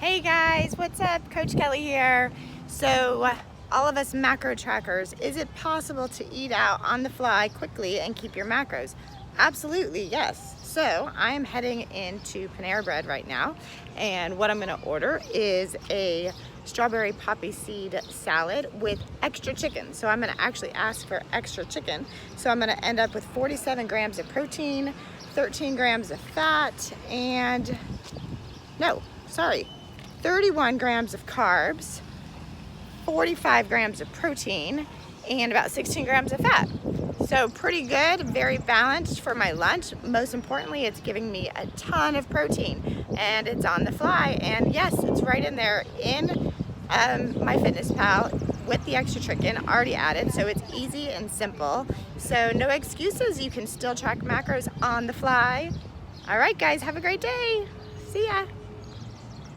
Hey guys, what's up? Coach Kelly here. So, all of us macro trackers, is it possible to eat out on the fly quickly and keep your macros? Absolutely, yes. So, I'm heading into Panera Bread right now, and what I'm going to order is a strawberry poppy seed salad with extra chicken. So, I'm going to actually ask for extra chicken. So, I'm going to end up with 47 grams of protein, 13 grams of fat, and 31 grams of carbs, 45 grams of protein, and about 16 grams of fat. So pretty good, very balanced for my lunch. Most importantly, it's giving me a ton of protein, and it's on the fly. And yes, it's right in there in my Fitness Pal with the extra chicken already added. So it's easy and simple. So no excuses. You can still track macros on the fly. All right, guys, have a great day. See ya.